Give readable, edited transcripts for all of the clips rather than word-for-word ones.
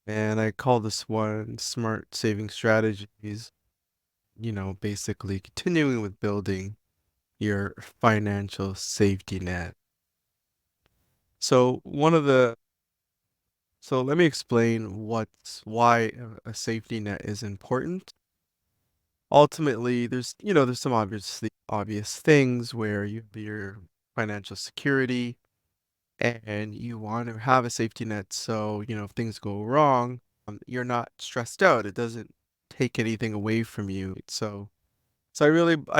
And I call this one smart saving strategies, basically continuing with building your financial safety net. So one of the so let me explain why a safety net is important. Ultimately, there's some obvious things where your financial security and you want to have a safety net so, if things go wrong, you're not stressed out. It doesn't take anything away from you. So I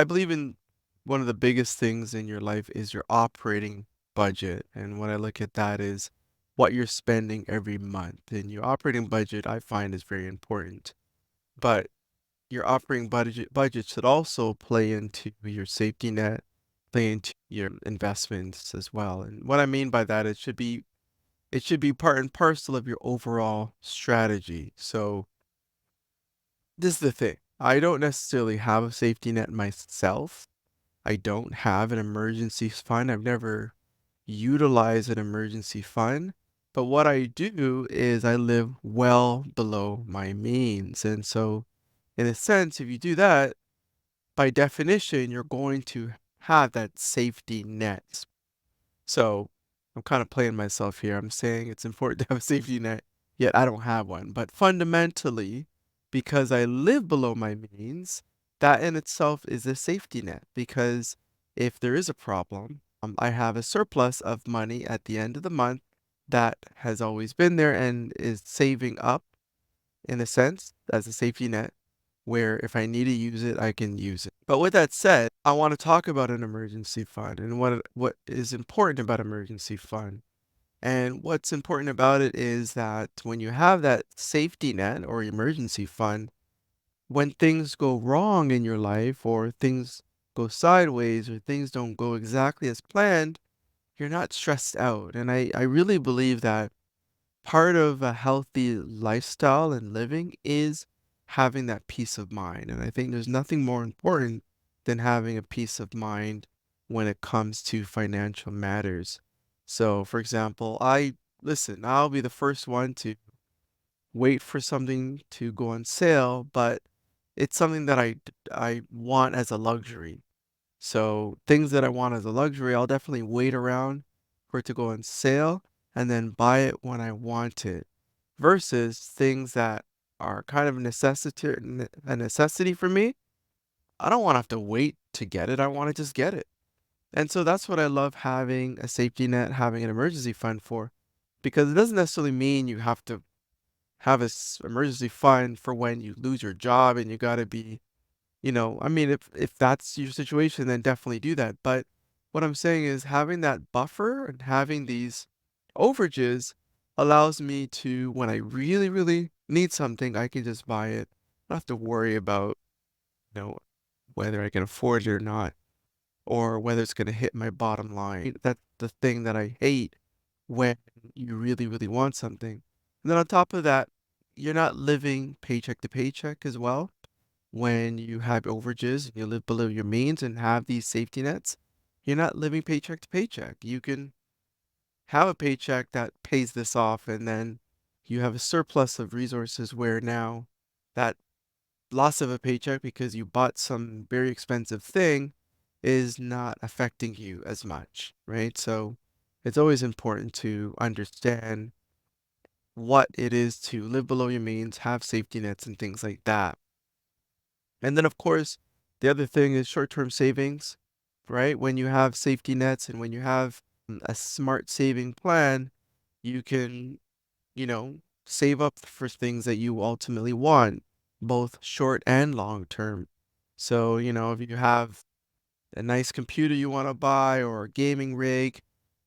believe in one of the biggest things in your life is your operating budget. And when I look at that is what you're spending every month. And your operating budget I find is very important. But your operating budget should also play into your safety net, play into your investments as well. And what I mean by that, it should be part and parcel of your overall strategy. So this is the thing. I don't necessarily have a safety net myself. I don't have an emergency fund. I've never utilized an emergency fund. But what I do is I live well below my means. And so, in a sense, if you do that, by definition, you're going to have that safety net. So I'm kind of playing myself here. I'm saying it's important to have a safety net, yet I don't have one. But fundamentally, because I live below my means, that in itself is a safety net. Because if there is a problem, I have a surplus of money at the end of the month that has always been there and is saving up in a sense as a safety net where if I need to use it, I can use it. But with that said, I want to talk about an emergency fund and what is important about emergency fund. And what's important about it is that when you have that safety net or emergency fund, when things go wrong in your life or things go sideways or things don't go exactly as planned, you're not stressed out. And I really believe that part of a healthy lifestyle and living is having that peace of mind. And I think there's nothing more important than having a peace of mind when it comes to financial matters. So, for example, I'll be the first one to wait for something to go on sale, but it's something that I want as a luxury. So things that I want as a luxury, I'll definitely wait around for it to go on sale and then buy it when I want it. Versus things that are kind of a necessity for me. I don't want to have to wait to get it. I want to just get it. And so that's what I love having a safety net, having an emergency fund for, because it doesn't necessarily mean you have to have a emergency fund for when you lose your job and you got to be I mean, if that's your situation, then definitely do that. But what I'm saying is having that buffer and having these overages allows me to, when I really, really need something, I can just buy it. I don't have to worry about, you know, whether I can afford it or not, or whether it's going to hit my bottom line. That's the thing that I hate when you really, really want something. And then on top of that, you're not living paycheck to paycheck as well when you have overages and you live below your means and have these safety nets, you're not living paycheck to paycheck. You can have a paycheck that pays this off, and then you have a surplus of resources where now that loss of a paycheck because you bought some very expensive thing is not affecting you as much, right? So it's always important to understand what it is to live below your means, have safety nets, and things like that. And then, of course, the other thing is short-term savings, right? When you have safety nets and when you have a smart saving plan, you can, you know, save up for things that you ultimately want, both short and long term. So, if you have a nice computer you want to buy or a gaming rig,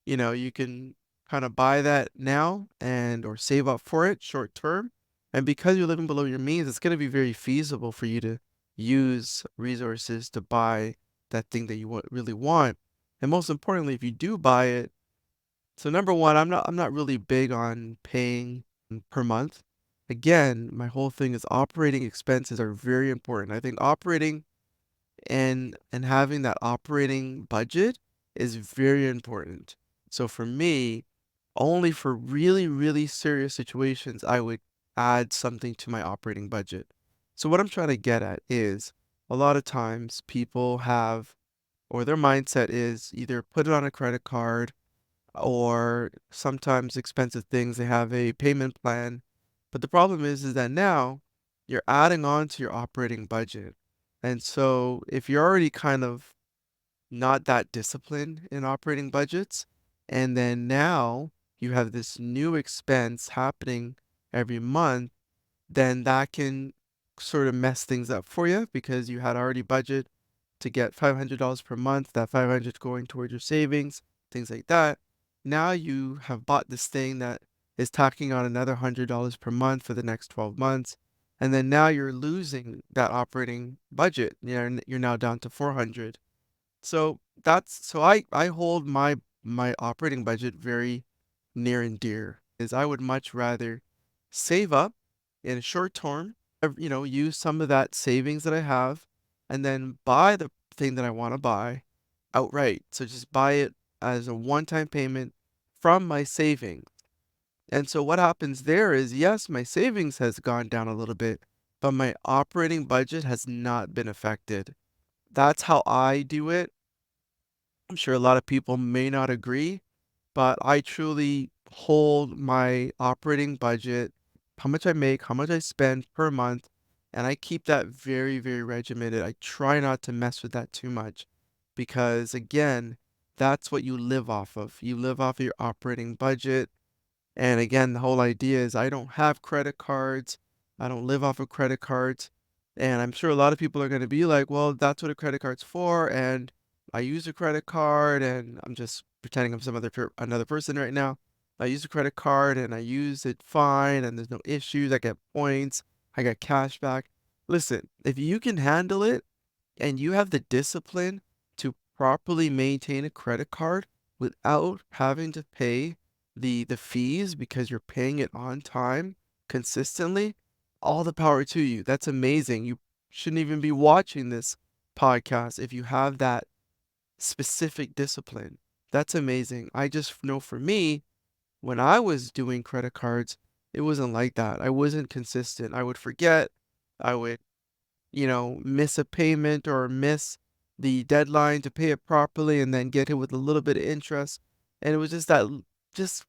you can kind of buy that now and or save up for it short term. And because you're living below your means, it's going to be very feasible for you to use resources to buy that thing that you really want. And most importantly, if you do buy it, so number one, I'm not really big on paying per month. Again, my whole thing is operating expenses are very important. I think operating and having that operating budget is very important. So for me, only for really, really serious situations, I would add something to my operating budget. So what I'm trying to get at is a lot of times people have, or their mindset is either put it on a credit card or sometimes expensive things, they have a payment plan. But the problem is that now you're adding on to your operating budget. And so if you're already kind of not that disciplined in operating budgets, and then now you have this new expense happening every month, then that can sort of mess things up for you because you had already budgeted to get $500 per month, that 500 going towards your savings, things like that. Now you have bought this thing that is tacking on another $100 per month for the next 12 months. And then now you're losing that operating budget. You're now down to 400. So I hold my operating budget very near and dear. Is I would much rather save up in a short term, use some of that savings that I have, and then buy the thing that I want to buy outright. So just buy it as a one-time payment from my savings. And so what happens there is, yes, my savings has gone down a little bit, but my operating budget has not been affected. That's how I do it. I'm sure a lot of people may not agree, but I truly hold my operating budget, how much I make, how much I spend per month, and I keep that very, very regimented. I try not to mess with that too much because, again, that's what you live off of. You live off of your operating budget. And again, the whole idea is I don't have credit cards. I don't live off of credit cards. And I'm sure a lot of people are going to be like, well, that's what a credit card's for. And I use a credit card and I'm just pretending I'm some another person right now. I use a credit card and I use it fine and there's no issues. I get points. I get cash back. Listen, if you can handle it, and you have the discipline to properly maintain a credit card without having to pay the fees because you're paying it on time consistently, all the power to you. That's amazing. You shouldn't even be watching this podcast if you have that specific discipline. That's amazing. I just know for me, when I was doing credit cards, it wasn't like that. I wasn't consistent. I would forget. I would miss a payment or miss the deadline to pay it properly and then get hit with a little bit of interest. And it was just that,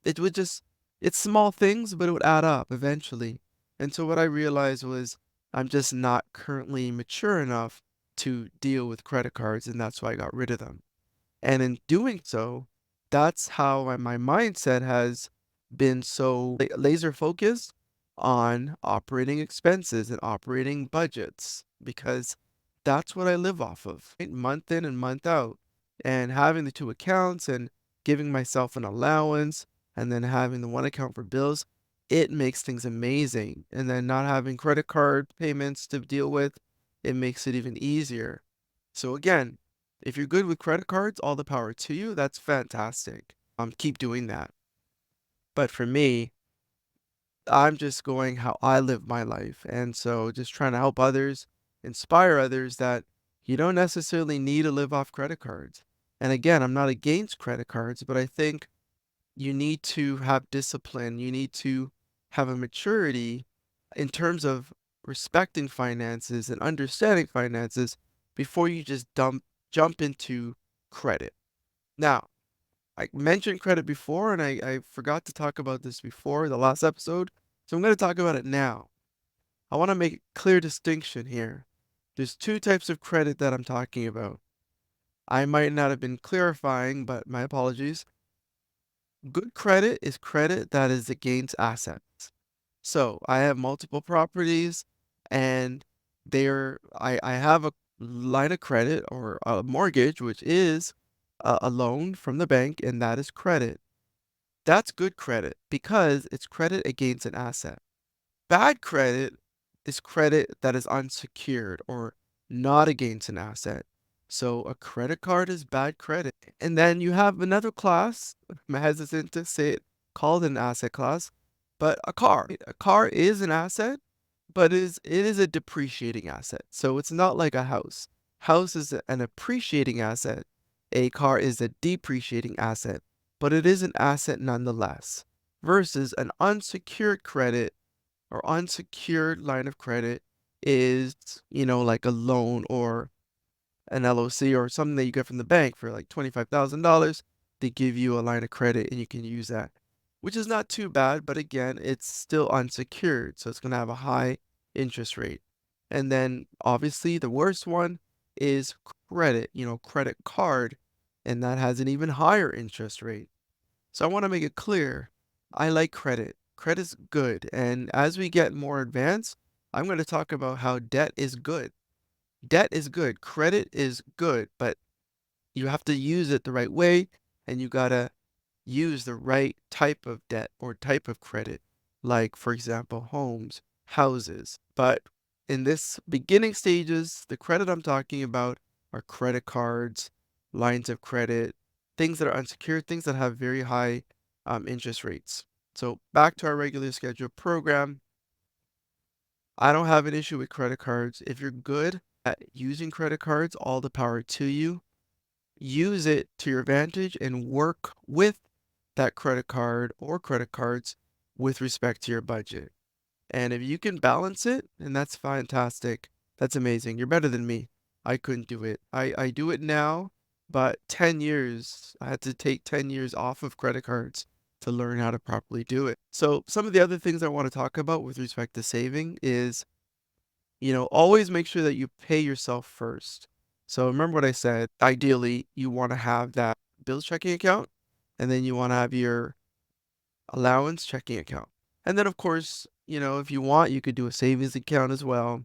it would just, it's small things, but it would add up eventually. And so what I realized was I'm just not currently mature enough to deal with credit cards, and that's why I got rid of them. And in doing so, that's how my mindset has been so laser focused on operating expenses and operating budgets because that's what I live off of, right? Month in and month out. And having the two accounts and giving myself an allowance and then having the one account for bills, it makes things amazing. And then not having credit card payments to deal with, it makes it even easier. So again, if you're good with credit cards, all the power to you. That's fantastic. Keep doing that. But for me, I'm just going how I live my life. And so just trying to help others, inspire others that you don't necessarily need to live off credit cards. And again, I'm not against credit cards, but I think you need to have discipline. You need to have a maturity in terms of respecting finances and understanding finances before you just jump into credit. Now, I mentioned credit before, and I forgot to talk about this before the last episode, so I'm going to talk about it now. I want to make a clear distinction here. There's two types of credit that I'm talking about. I might not have been clarifying, but my apologies. Good credit is credit that is against assets. So I have multiple properties and I have a line of credit or a mortgage, which is a loan from the bank, and that is credit. That's good credit because it's credit against an asset. Bad credit is credit that is unsecured or not against an asset. So a credit card is bad credit. And then you have another class, I'm hesitant to say it, called an asset class, but a car. A car is an asset, but it is a depreciating asset. So it's not like a house. House is an appreciating asset. A car is a depreciating asset, but it is an asset nonetheless. Versus an unsecured credit or unsecured line of credit is, like a loan or an LOC or something that you get from the bank for like $25,000. They give you a line of credit and you can use that, which is not too bad, but again, it's still unsecured, so it's going to have a high interest rate. And then obviously the worst one is credit, credit card, and that has an even higher interest rate. So I want to make it clear, I like credit. Credit's good, and as we get more advanced, I'm going to talk about how debt is good. Debt is good, credit is good, but you have to use it the right way, and you gotta use the right type of debt or type of credit, like, for example, homes, houses. But in this beginning stages, the credit I'm talking about are credit cards, lines of credit, things that are unsecured, things that have very high interest rates. So back to our regular scheduled program. I don't have an issue with credit cards. If you're good at using credit cards, all the power to you. Use it to your advantage and work with that credit card or credit cards with respect to your budget. And if you can balance it, then that's fantastic. That's amazing. You're better than me. I couldn't do it. I do it now, but 10 years, I had to take 10 years off of credit cards to learn how to properly do it. So some of the other things I want to talk about with respect to saving is, always make sure that you pay yourself first. So remember what I said. Ideally, you want to have that bills checking account, and then you want to have your allowance checking account. And then, of course, if you want, you could do a savings account as well.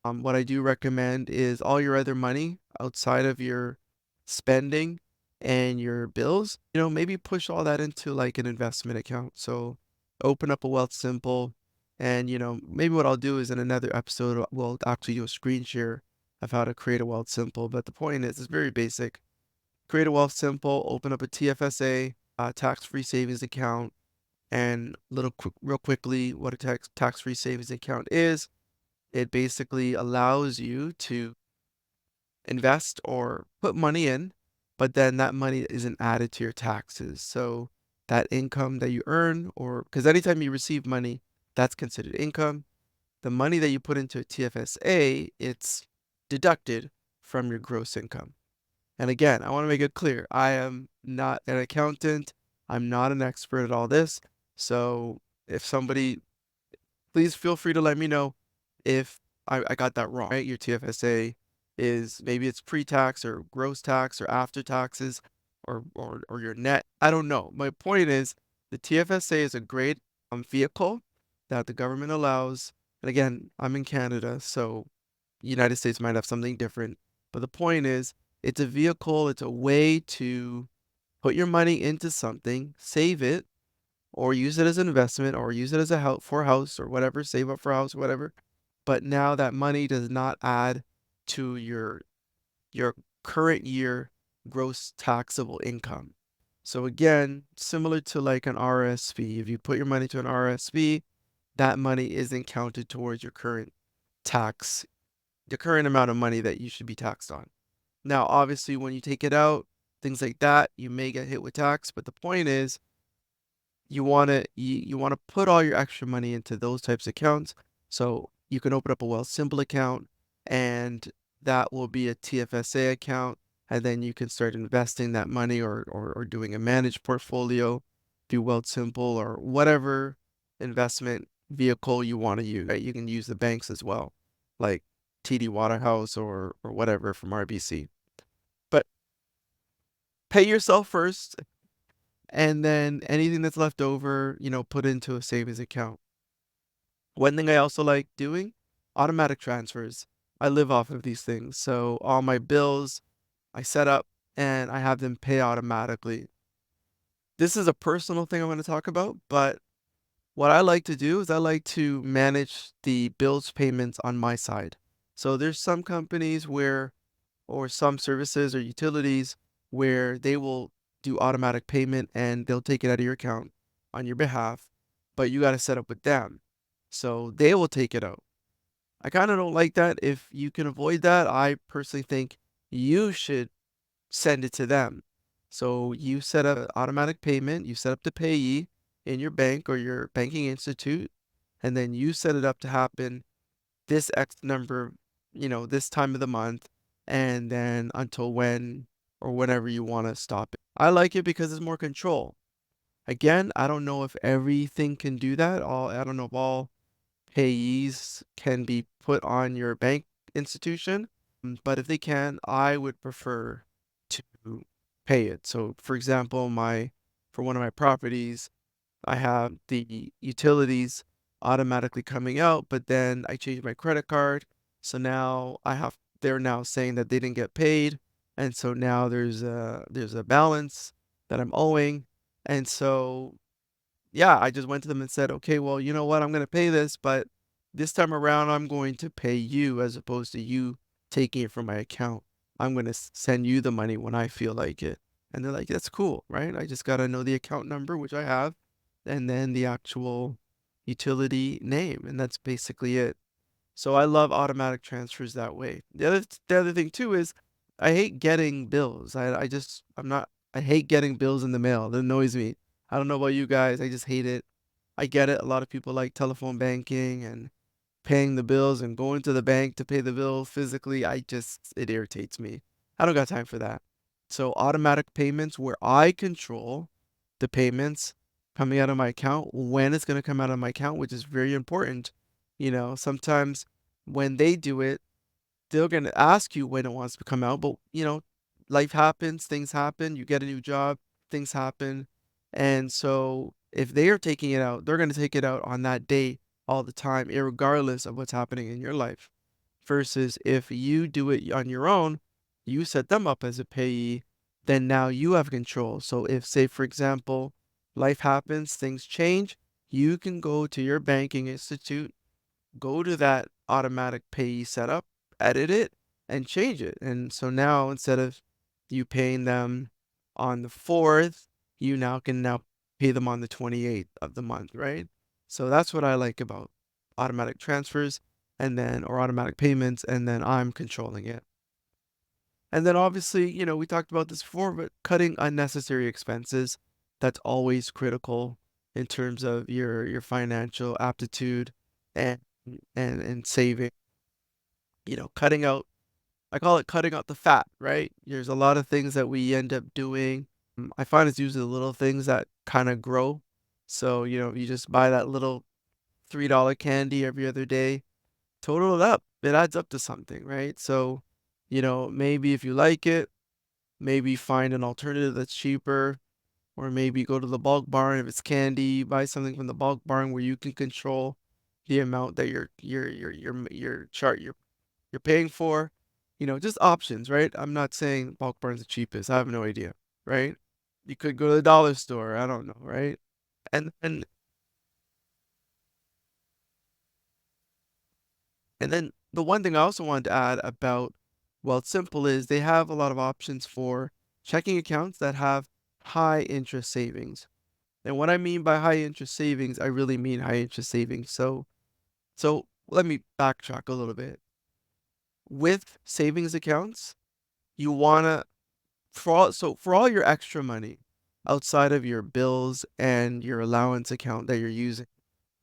What I do recommend is all your other money outside of your spending and your bills, maybe push all that into like an investment account. So open up a Wealth Simple. And, maybe what I'll do is in another episode, we'll actually do a screen share of how to create a Wealth Simple. But the point is, it's very basic. Create a Wealth Simple, open up a TFSA, tax-free savings account, and real quickly, what a tax-free savings account is, it basically allows you to invest or put money in, but then that money isn't added to your taxes. So that income that you earn, or because anytime you receive money, that's considered income. The money that you put into a TFSA, it's deducted from your gross income. And again, I want to make it clear, I am not an accountant. I'm not an expert at all this. So if somebody, please feel free to let me know if I got that wrong, right? Your TFSA is maybe it's pre-tax or gross tax or after taxes or your net. I don't know. My point is the TFSA is a great vehicle that the government allows. And again, I'm in Canada, so United States might have something different. But the point is, it's a vehicle, it's a way to put your money into something, save it, or use it as an investment, or use it as a help for a house or whatever, save up for a house, whatever. But now that money does not add to your current year gross taxable income. So again, similar to like an RSP, if you put your money to an RSP, that money isn't counted towards your current tax, the current amount of money that you should be taxed on. Now, obviously, when you take it out, things like that, you may get hit with tax, but the point is you want to put all your extra money into those types of accounts. So you can open up a Wealth Simple account, and that will be a TFSA account, and then you can start investing that money or doing a managed portfolio through Wealth Simple or whatever investment vehicle you want to use. Right? You can use the banks as well, like TD Waterhouse or whatever from RBC. But pay yourself first, and then anything that's left over, put into a savings account. One thing I also like doing, automatic transfers. I live off of these things. So all my bills I set up and I have them pay automatically. This is a personal thing I'm going to talk about, but what I like to do is I like to manage the bills payments on my side. So there's some companies where, or some services or utilities where they will do automatic payment and they'll take it out of your account on your behalf, but you got to set up with them. So they will take it out. I kind of don't like that. If you can avoid that, I personally think you should send it to them. So you set up an automatic payment, you set up the payee in your bank or your banking institute, and then you set it up to happen this X number, this time of the month, and then until when or whenever you want to stop it. I like it because it's more control. Again, I don't know if everything can do that. I don't know if all payees can be put on your bank institution. But if they can, I would prefer to pay it. So for example, for one of my properties, I have the utilities automatically coming out, but then I changed my credit card. So now they're now saying that they didn't get paid. And so now there's a balance that I'm owing. And so yeah, I just went to them and said, okay, well, you know what? I'm going to pay this, but this time around, I'm going to pay you as opposed to you taking it from my account. I'm going to send you the money when I feel like it. And they're like, that's cool, right? I just got to know the account number, which I have, and then the actual utility name. And that's basically it. So I love automatic transfers that way. The other thing too is I hate getting bills. I hate getting bills in the mail. That annoys me. I don't know about you guys. I just hate it. I get it. A lot of people like telephone banking and paying the bills and going to the bank to pay the bill physically. It irritates me. I don't got time for that. So automatic payments where I control the payments coming out of my account, when it's going to come out of my account, which is very important. Sometimes when they do it, they're going to ask you when it wants to come out, but life happens, things happen, you get a new job, things happen. And so if they are taking it out, they're going to take it out on that day all the time, regardless of what's happening in your life. Versus if you do it on your own, you set them up as a payee, then now you have control. So if, say, for example, life happens, things change, you can go to your banking institute, go to that automatic payee setup, edit it, and change it. And so now instead of you paying them on the 4th, you now pay them on the 28th of the month, right? So that's what I like about automatic transfers or automatic payments, and then I'm controlling it. And then obviously, we talked about this before, but cutting unnecessary expenses, that's always critical in terms of your financial aptitude and and saving. Cutting out, I call it cutting out the fat, right? There's a lot of things that we end up doing. I find it's usually the little things that kind of grow. So, you just buy that little $3 candy every other day, total it up. It adds up to something, right? So, maybe if you like it, maybe find an alternative that's cheaper, or maybe go to the bulk barn. If it's candy, buy something from the bulk barn where you can control the amount that you're paying for. Just options, right? I'm not saying bulk barn's the cheapest. I have no idea, right? You could go to the dollar store. I don't know, right? And and then the one thing I also wanted to add about Wealth Simple is they have a lot of options for checking accounts that have high interest savings. And what I mean by high interest savings, I really mean high interest savings. So let me backtrack a little bit. With savings accounts, you wanna for all your extra money outside of your bills and your allowance account that you're using,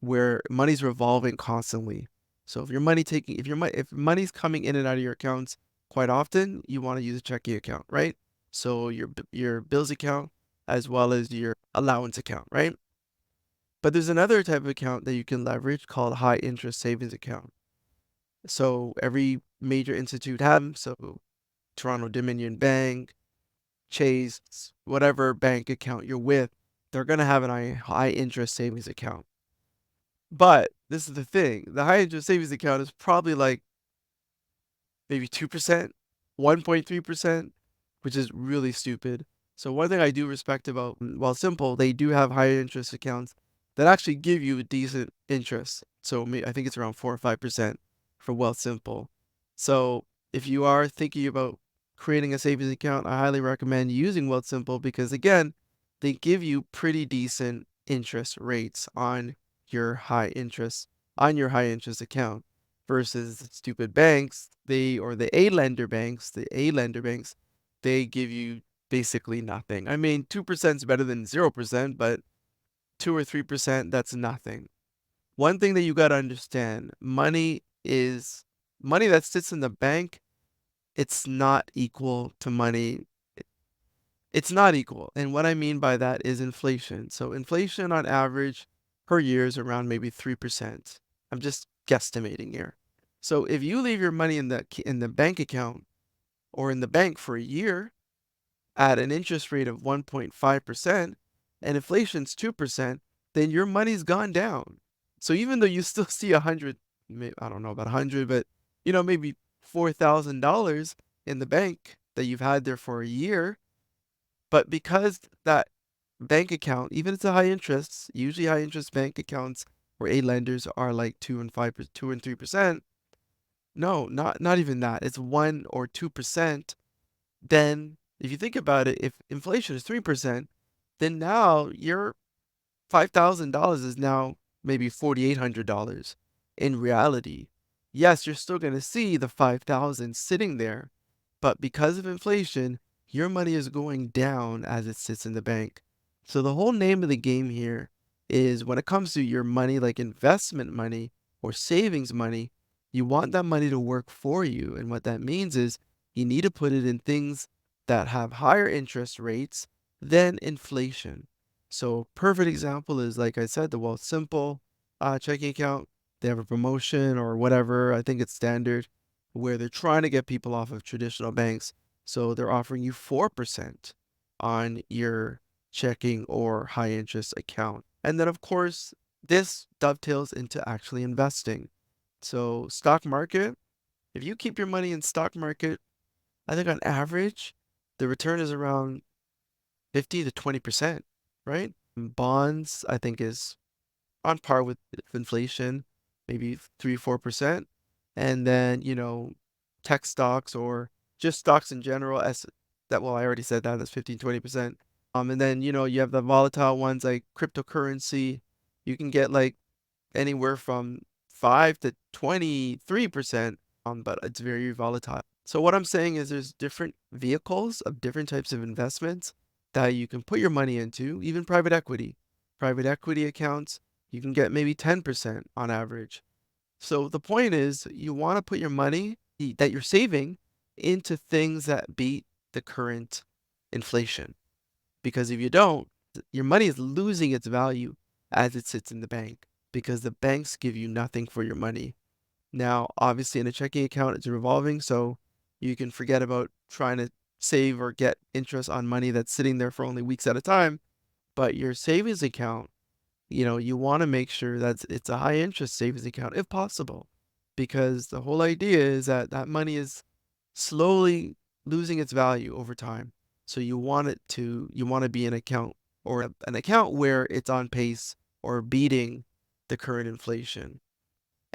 where money's revolving constantly. So if money's coming in and out of your accounts quite often, you want to use a checking account, right? So your bills account as well as your allowance account, right? But there's another type of account that you can leverage called high interest savings account. So every major institute have them. So Toronto Dominion Bank, Chase, whatever bank account you're with, they're gonna have an high interest savings account. But this is the thing, the high interest savings account is probably like maybe 2%, 1.3%, which is really stupid. So one thing I do respect about Simple, they do have higher interest accounts that actually give you a decent interest. So I think it's around 4 or 5% for Wealth Simple. So if you are thinking about creating a savings account, I highly recommend using Wealth Simple because again, they give you pretty decent interest rates on your high interest account versus stupid banks, the A lender banks, they give you basically nothing. I mean, 2% is better than 0%, but 2 or 3%, that's nothing. One thing that you got to understand, money that sits in the bank, it's not equal to money. It's not equal. And what I mean by that is inflation. So inflation on average per year is around maybe 3%. I'm just guesstimating here. So if you leave your money in the bank account or in the bank for a year at an interest rate of 1.5% and inflation's 2%, then your money's gone down. So even though you still see 100, I don't know about 100, but maybe $4,000 in the bank that you've had there for a year, but because that bank account, even if it's a high interest, usually high interest bank accounts where A lenders are like 2 and 3%. No, not even that. It's 1 or 2%. Then if you think about it, if inflation is 3%, then now your $5,000 is now maybe $4,800 in reality. Yes, you're still going to see the 5,000 sitting there, but because of inflation, your money is going down as it sits in the bank. So the whole name of the game here is when it comes to your money, like investment money or savings money, you want that money to work for you. And what that means is you need to put it in things that have higher interest rates than inflation. So perfect example is, like I said, the Wealth Simple checking account. They have a promotion or whatever. I think it's standard where they're trying to get people off of traditional banks. So they're offering you 4% on your checking or high interest account. And then, of course, this dovetails into actually investing. So, stock market, if you keep your money in stock market, I think on average, the return is around 50 to 20%, right? Bonds, I think, is on par with inflation, maybe 3, 4%. And then, tech stocks or just stocks in general, as that, well, I already said that, that's 15, 20%. And then, you have the volatile ones like cryptocurrency. You can get like anywhere from 5 to 23%, but it's very volatile. So what I'm saying is there's different vehicles of different types of investments that you can put your money into, even private equity. Private equity accounts, you can get maybe 10% on average. So the point is you want to put your money that you're saving into things that beat the current inflation. Because if you don't, your money is losing its value as it sits in the bank because the banks give you nothing for your money. Now, obviously, in a checking account, it's revolving, so you can forget about trying to save or get interest on money that's sitting there for only weeks at a time. But your savings account, you want to make sure that it's a high interest savings account if possible, because the whole idea is that that money is slowly losing its value over time. So you want to be an account or an account where it's on pace or beating the current inflation.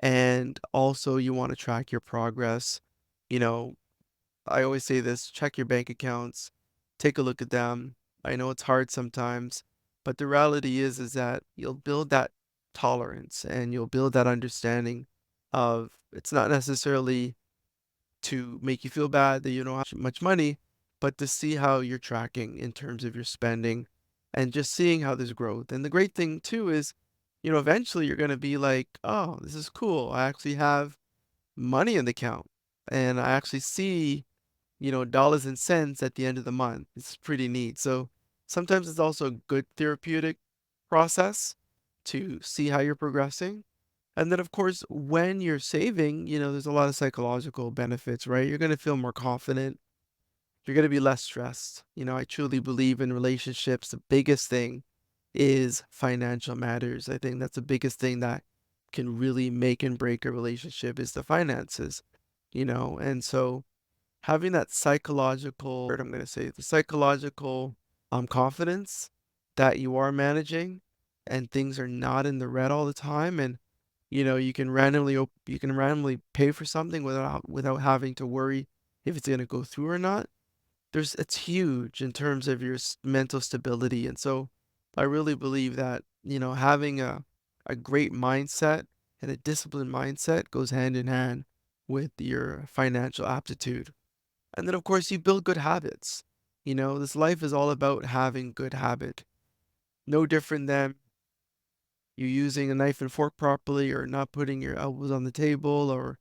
And also you want to track your progress. You know, I always say this, check your bank accounts, take a look at them. I know it's hard sometimes, but the reality is that you'll build that tolerance and you'll build that understanding of it's not necessarily to make you feel bad that you don't have much money, but to see how you're tracking in terms of your spending and just seeing how there's growth. And the great thing too is, eventually you're going to be like, oh, this is cool. I actually have money in the account and I actually see, dollars and cents at the end of the month. It's pretty neat. So sometimes it's also a good therapeutic process to see how you're progressing. And then, of course, when you're saving, there's a lot of psychological benefits, right? You're going to feel more confident. You're going to be less stressed. I truly believe in relationships. The biggest thing is financial matters. I think that's the biggest thing that can really make and break a relationship is the finances, and so having that psychological, I'm going to say the psychological confidence that you are managing and things are not in the red all the time. And you can randomly pay for something without having to worry if it's going to go through or not. It's huge in terms of your mental stability. And so I really believe that, having a great mindset and a disciplined mindset goes hand in hand with your financial aptitude. And then, of course, you build good habits. This life is all about having good habit. No different than, you using a knife and fork properly or not putting your elbows on the table or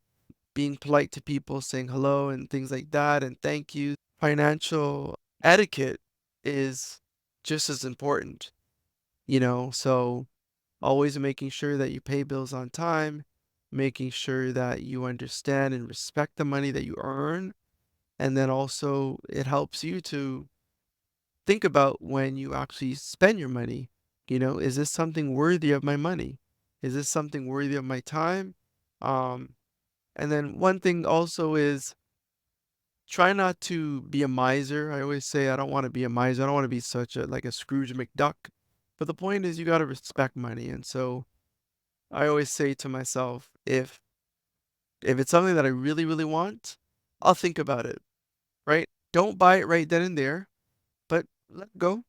being polite to people, saying hello and things like that, and thank you. Financial etiquette is just as important, so always making sure that you pay bills on time, making sure that you understand and respect the money that you earn, and then also it helps you to think about when you actually spend your money. Is this something worthy of my money? Is this something worthy of my time? Um, and then one thing also is try not to be a miser. I always say I don't want to be a miser. I don't want to be such a like a Scrooge McDuck. But the point is you got to respect money. And so I always say to myself, if it's something that I really, really want, I'll think about it, right? Don't buy it right then and there, but let go.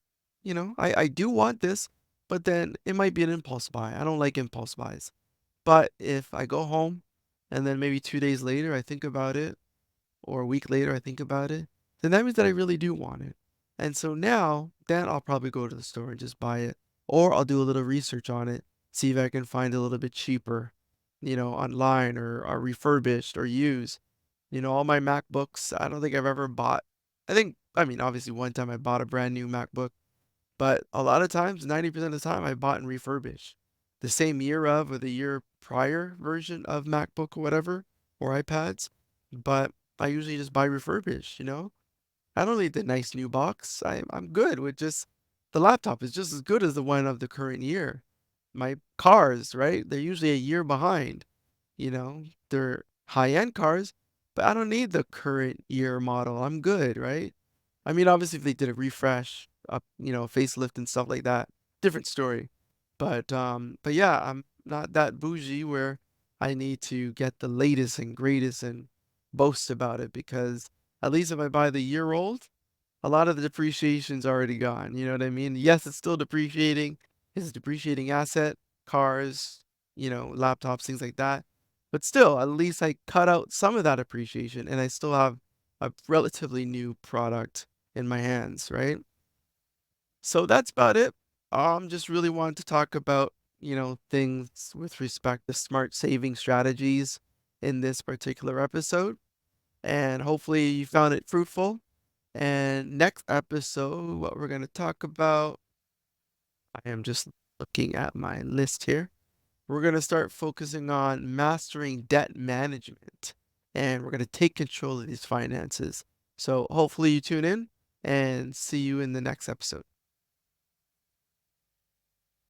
I do want this, but then it might be an impulse buy. I don't like impulse buys. But if I go home and then maybe 2 days later I think about it, or a week later I think about it, then that means that I really do want it. And so now, then I'll probably go to the store and just buy it. Or I'll do a little research on it, see if I can find it a little bit cheaper, online or refurbished or used. All my MacBooks, I don't think I've ever bought. I mean, obviously one time I bought a brand new MacBook, but a lot of times, 90% of the time, I bought and refurbished. The same year of or the year prior version of MacBook or whatever, or iPads. But I usually just buy refurbished. I don't need the nice new box. I'm good with just the laptop is just as good as the one of the current year. My cars, right? They're usually a year behind. They're high-end cars, but I don't need the current year model. I'm good, right? I mean, obviously, if they did a refresh, facelift and stuff like that, different story. But yeah, I'm not that bougie where I need to get the latest and greatest and boast about it because at least if I buy the year old, a lot of the depreciation's already gone. You know what I mean? Yes, it's still depreciating. It's a depreciating asset, cars, laptops, things like that. But still, at least I cut out some of that appreciation and I still have a relatively new product in my hands, right? So that's about it. Just really wanted to talk about, things with respect to smart saving strategies in this particular episode. And hopefully you found it fruitful. And next episode, what we're going to talk about, I am just looking at my list here. We're going to start focusing on mastering debt management and we're going to take control of these finances. So hopefully you tune in and see you in the next episode.